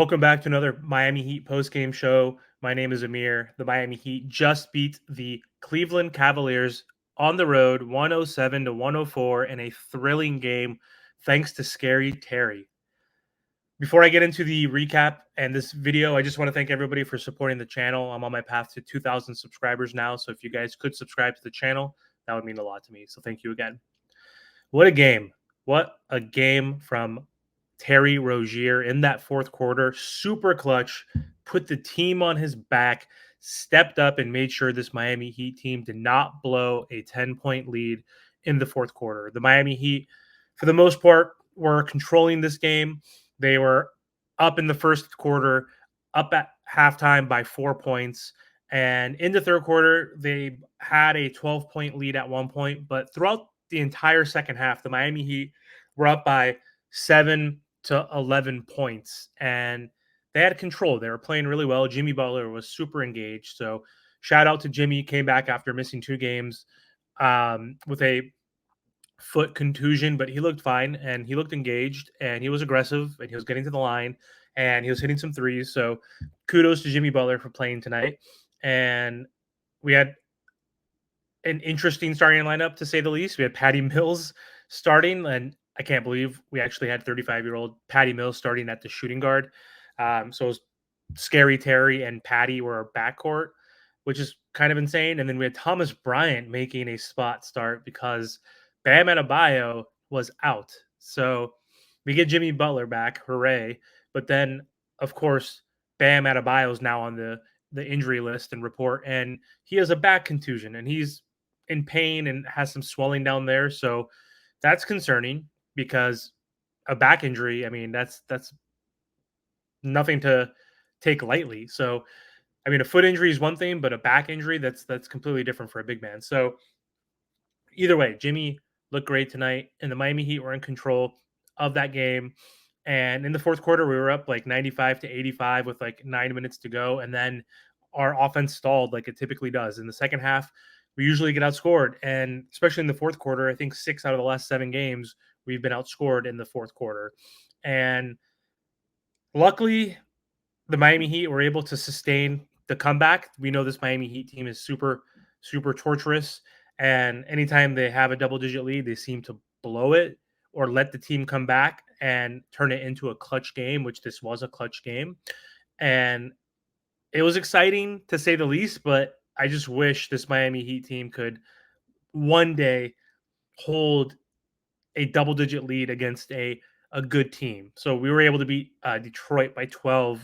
Welcome back to another Miami Heat postgame show. My name is Amir. The Miami Heat just beat the Cleveland Cavaliers on the road 107 to 104 in a thrilling game thanks to Scary Terry. Before I get into the recap and this video, I just want to thank everybody for supporting the channel. I'm on my path to 2,000 subscribers now, so if you guys could subscribe to the channel, that would mean a lot to me. So thank you again. What a game. What a game from Terry Rozier in that fourth quarter. Super clutch, put the team on his back, stepped up and made sure this Miami Heat team did not blow a 10-point lead in the fourth quarter. The Miami Heat, for the most part, were controlling this game. They were up in the first quarter, up at halftime by 4 points. And in the third quarter, they had a 12-point lead at one point. But throughout the entire second half, the Miami Heat were up by 7 to 11 points. And they had control. They were playing really well. Jimmy Butler was super engaged. So shout out to Jimmy. Came back after missing 2 games with a foot contusion, but he looked fine and he looked engaged and he was aggressive and he was getting to the line and he was hitting some threes. So kudos to Jimmy Butler for playing tonight. And we had an interesting starting lineup, to say the least. We had Patty Mills starting, and I can't believe we actually had 35-year-old Patty Mills starting at the shooting guard. So it was Scary Terry and Patty were our backcourt, which is kind of insane. And then we had Thomas Bryant making a spot start because Bam Adebayo was out. So we get Jimmy Butler back, hooray. But then, of course, Bam Adebayo is now on the injury list and report, and he has a back contusion, and he's in pain and has some swelling down there. So that's concerning because a back injury, I mean, that's nothing to take lightly. So, I mean, a foot injury is one thing, but a back injury, that's completely different for a big man. So either way, Jimmy looked great tonight, and the Miami Heat were in control of that game. And in the fourth quarter, we were up like 95 to 85 with like 9 minutes to go. And then our offense stalled like it typically does. In the second half, we usually get outscored. And especially in the fourth quarter, I think 6 out of the last 7 games, we've been outscored in the fourth quarter. And luckily, the Miami Heat were able to sustain the comeback. We know this Miami Heat team is super, super torturous. And anytime they have a double-digit lead, they seem to blow it or let the team come back and turn it into a clutch game, which this was a clutch game. And it was exciting to say the least, but I just wish this Miami Heat team could one day hold a double-digit lead against a good team. So we were able to beat Detroit by 12,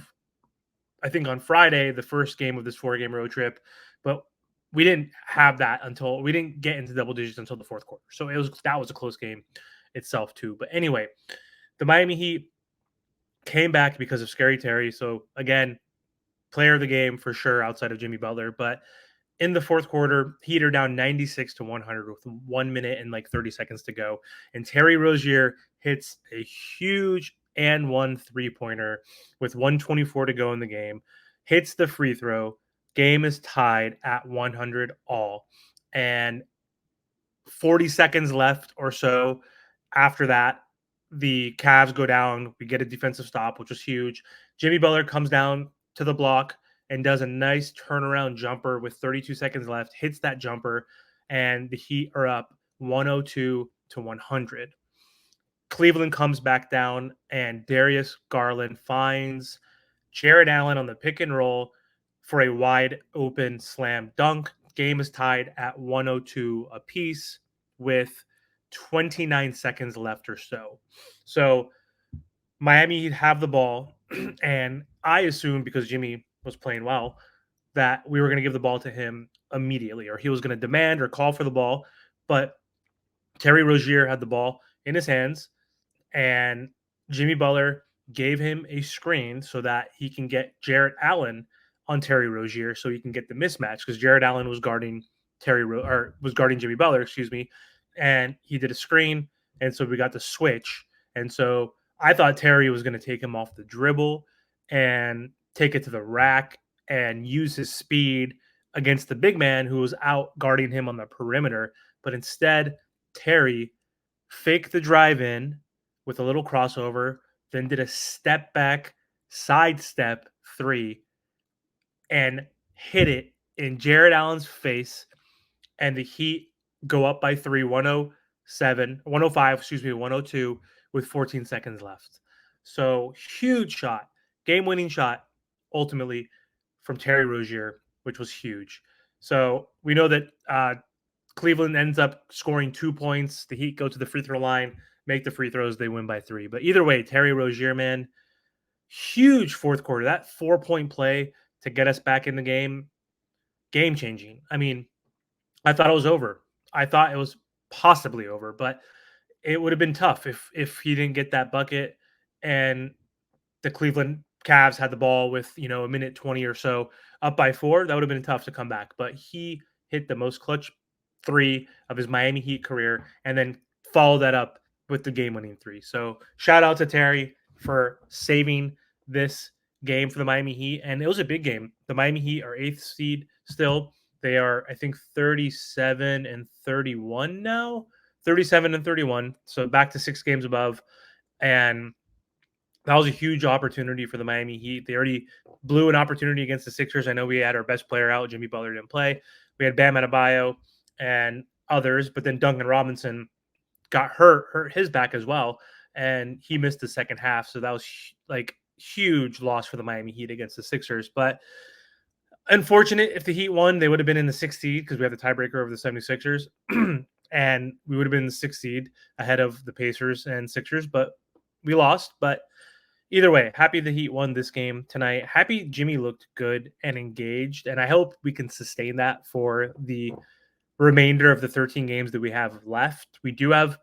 I think, on Friday, the first game of this 4-game road trip, but we didn't have that until we didn't get into double digits until the fourth quarter. So that was a close game itself too. But anyway, the Miami Heat came back because of Scary Terry. So again, player of the game for sure outside of Jimmy Butler. But in the fourth quarter, Heat are down 96 to 100 with 1 minute and like 30 seconds to go. And Terry Rozier hits a huge and 1 3-pointer with 124 to go in the game, hits the free throw. Game is tied at 100 all. And 40 seconds left or so after that, the Cavs go down. We get a defensive stop, which was huge. Jimmy Butler comes down to the block and does a nice turnaround jumper with 32 seconds left, hits that jumper, and the Heat are up 102 to 100. Cleveland comes back down, and Darius Garland finds Jared Allen on the pick and roll for a wide open slam dunk. Game is tied at 102 apiece with 29 seconds left or so. So Miami have the ball, and I assumed, because Jimmy was playing well, that we were going to give the ball to him immediately, or he was going to demand or call for the ball. But Terry Rozier had the ball in his hands, and Jimmy Butler gave him a screen so that he can get Jared Allen on Terry Rozier, so he can get the mismatch, because Jared Allen was guarding Jimmy Butler, and he did a screen, and so we got the switch. And so I thought Terry was going to take him off the dribble and take it to the rack and use his speed against the big man who was out guarding him on the perimeter. But instead, Terry faked the drive in with a little crossover, then did a step back sidestep three and hit it in Jared Allen's face, and the Heat go up by 3, 107, 105, excuse me, 102 with 14 seconds left. So huge shot, game-winning shot, ultimately from Terry Rozier, which was huge. So we know that Cleveland ends up scoring 2 points. The Heat go to the free throw line, make the free throws, they win by 3. But either way, Terry Rozier, man, huge fourth quarter. That 4-point play to get us back in the game changing. I mean, I thought it was over. I thought it was possibly over, but it would have been tough if he didn't get that bucket and the Cleveland Cavs had the ball with, a minute 20 or so up by 4. That would have been tough to come back, but he hit the most clutch 3 of his Miami Heat career and then followed that up with the game-winning 3. So, shout out to Terry for saving this game for the Miami Heat, and it was a big game. The Miami Heat are 8th seed still. They are, I think, 37 and 31 now. 37 and 31, so back to 6 games above, and that was a huge opportunity for the Miami Heat. They already blew an opportunity against the Sixers. I know we had our best player out. Jimmy Butler didn't play. We had Bam Adebayo and others, but then Duncan Robinson got hurt his back as well, and he missed the second half. So that was like huge loss for the Miami Heat against the Sixers. But unfortunate, if the Heat won, they would have been in the 6th seed because we have the tiebreaker over the 76ers. And we would have been in the 6th seed ahead of the Pacers and Sixers, but we lost. But either way, happy the Heat won this game tonight. Happy Jimmy looked good and engaged, and I hope we can sustain that for the remainder of the 13 games that we have left. We do have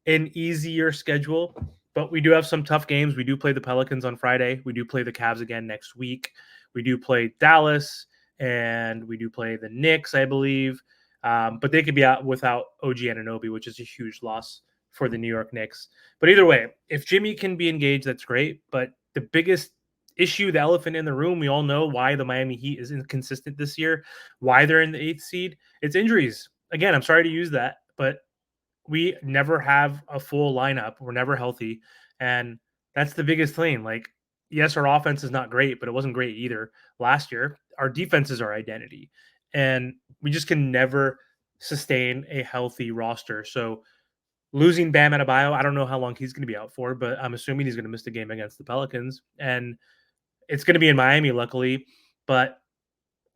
an easier schedule, but we do have some tough games. We do play the Pelicans on Friday. We do play the Cavs again next week. We do play Dallas, and we do play the Knicks, I believe. But they could be out without OG Anunoby, which is a huge loss for the New York Knicks. But either way, if Jimmy can be engaged, that's great. But the biggest issue, the elephant in the room, we all know why the Miami Heat is inconsistent this year, why they're in the 8th seed. It's injuries. Again, I'm sorry to use that, but we never have a full lineup. We're never healthy. And that's the biggest thing. Like, yes, our offense is not great, but it wasn't great either last year. Our defense is our identity. And we just can never sustain a healthy roster. So losing Bam Adebayo, I don't know how long he's going to be out for, but I'm assuming he's going to miss the game against the Pelicans. And it's going to be in Miami, luckily. But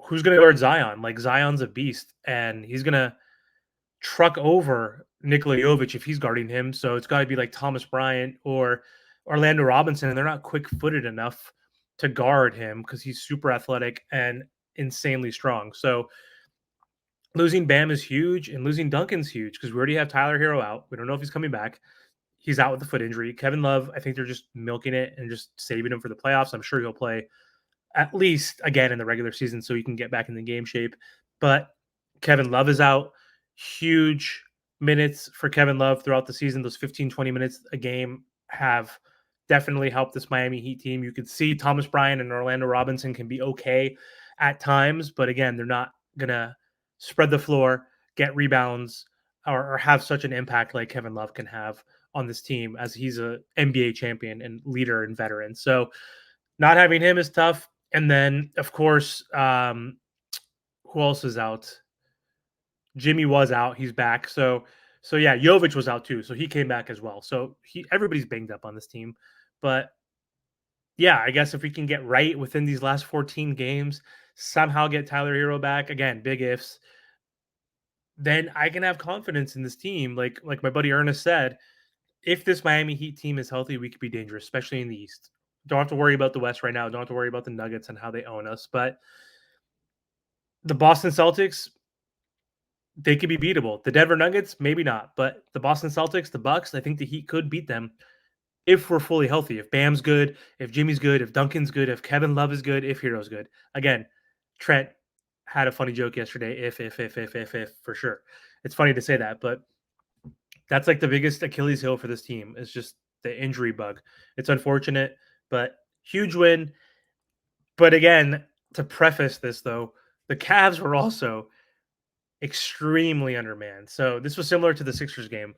who's going to guard Zion? Like, Zion's a beast, and he's going to truck over Nikola Jovic if he's guarding him. So it's got to be like Thomas Bryant or Orlando Robinson, and they're not quick-footed enough to guard him because he's super athletic and insanely strong. So losing Bam is huge, and losing Duncan's huge because we already have Tyler Herro out. We don't know if he's coming back. He's out with the foot injury. Kevin Love, I think they're just milking it and just saving him for the playoffs. I'm sure he'll play at least again in the regular season so he can get back in the game shape. But Kevin Love is out. Huge minutes for Kevin Love throughout the season. Those 15, 20 minutes a game have definitely helped this Miami Heat team. You could see Thomas Bryant and Orlando Robinson can be okay at times, but again, they're not going to spread the floor, get rebounds, or have such an impact like Kevin Love can have on this team as he's a NBA champion and leader and veteran. So not having him is tough. And then, of course, who else is out? Jimmy was out. He's back. So yeah, Jovic was out too. So he came back as well. So everybody's banged up on this team. But yeah, I guess if we can get right within these last 14 games, somehow get Tyler Herro back, again, big ifs, then I can have confidence in this team. Like my buddy Ernest said, if this Miami Heat team is healthy, we could be dangerous, especially in the East. Don't have to worry about the West right now. Don't have to worry about the Nuggets and how they own us. But the Boston Celtics, they could be beatable. The Denver Nuggets, maybe not. But the Boston Celtics, the Bucks, I think the Heat could beat them if we're fully healthy. If Bam's good, if Jimmy's good, if Duncan's good, if Kevin Love is good, if Hero's good. Again, Trent had a funny joke yesterday. If, for sure. It's funny to say that, but that's like the biggest Achilles heel for this team is just the injury bug. It's unfortunate, but huge win. But again, to preface this though, the Cavs were also extremely undermanned. So this was similar to the Sixers game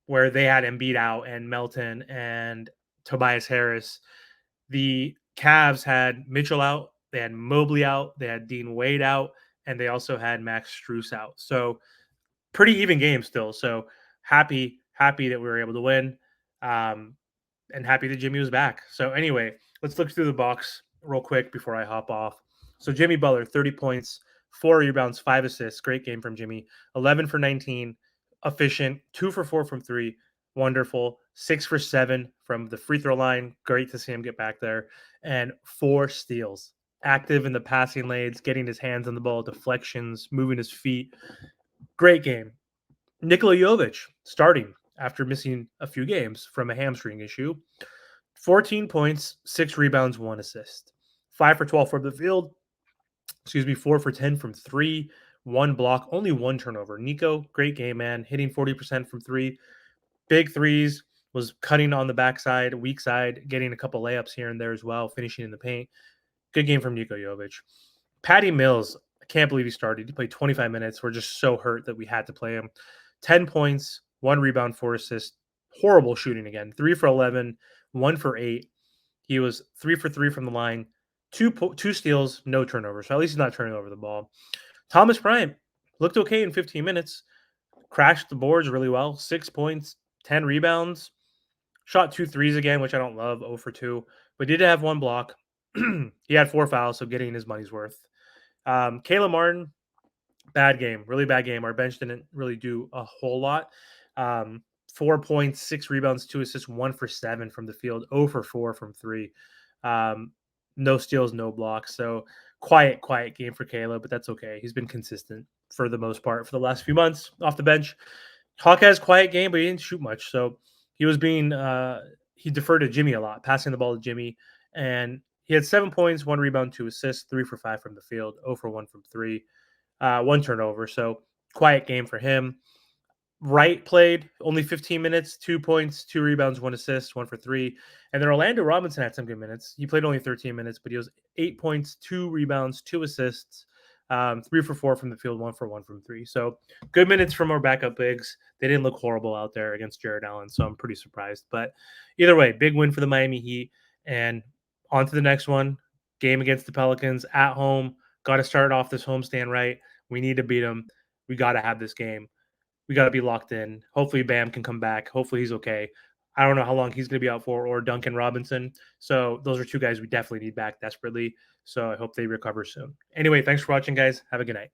where they had Embiid out and Melton and Tobias Harris. The Cavs had Mitchell out, they had Mobley out, they had Dean Wade out, and they also had Max Strus out. So pretty even game still. So happy that we were able to win, um, and happy that Jimmy was back. So anyway, let's look through the box real quick before I hop off. So Jimmy Butler, 30 points, 4 rebounds, 5 assists. Great game from Jimmy. 11 for 19, efficient. 2 for 4 from three. Wonderful. 6 for 7 from the free throw line. Great to see him get back there. And 4 steals. Active in the passing lanes, getting his hands on the ball, deflections, moving his feet. Great game. Nikola Jovic starting after missing a few games from a hamstring issue. 14 points, 6 rebounds, 1 assist. 5 for 12 from the field. 4 for 10 from three. 1 block, only 1 turnover. Nico, great game, man. Hitting 40% from three. Big threes, was cutting on the backside, weak side, getting a couple layups here and there as well, finishing in the paint. Good game from Niko Jovic. Patty Mills, I can't believe he started. He played 25 minutes. We're just so hurt that we had to play him. 10 points, 1 rebound, 4 assists. Horrible shooting again. 3 for 11, 1 for 8. He was 3 for 3 from the line. Two steals, no turnovers. So at least he's not turning over the ball. Thomas Bryant looked okay in 15 minutes. Crashed the boards really well. 6 points, 10 rebounds. Shot 2 threes again, which I don't love, 0 for 2. But did have 1 block. He had 4 fouls, so getting his money's worth. Caleb Martin, bad game, really bad game. Our bench didn't really do a whole lot. 4 points, 6 rebounds, 2 assists, 1 for 7 from the field, 0 for 4 from three. No steals, no blocks. So quiet game for Caleb, but that's okay. He's been consistent for the most part for the last few months off the bench. Hawkeye's quiet game, but he didn't shoot much. So he was being he deferred to Jimmy a lot, passing the ball to Jimmy, and he had 7 points, 1 rebound, 2 assists, 3 for 5 from the field, 0 for 1 from three, 1 turnover. So quiet game for him. Wright played only 15 minutes, 2 points, 2 rebounds, 1 assist, 1 for 3. And then Orlando Robinson had some good minutes. He played only 13 minutes, but he was 8 points, 2 rebounds, 2 assists, 3 for 4 from the field, 1 for 1 from three. So good minutes from our backup bigs. They didn't look horrible out there against Jared Allen, so I'm pretty surprised. But either way, big win for the Miami Heat. And on to the next one. Game against the Pelicans at home. Got to start off this homestand right. We need to beat them. We got to have this game. We got to be locked in. Hopefully Bam can come back. Hopefully he's okay. I don't know how long he's going to be out for, or Duncan Robinson. So those are two guys we definitely need back desperately. So I hope they recover soon. Anyway, thanks for watching, guys. Have a good night.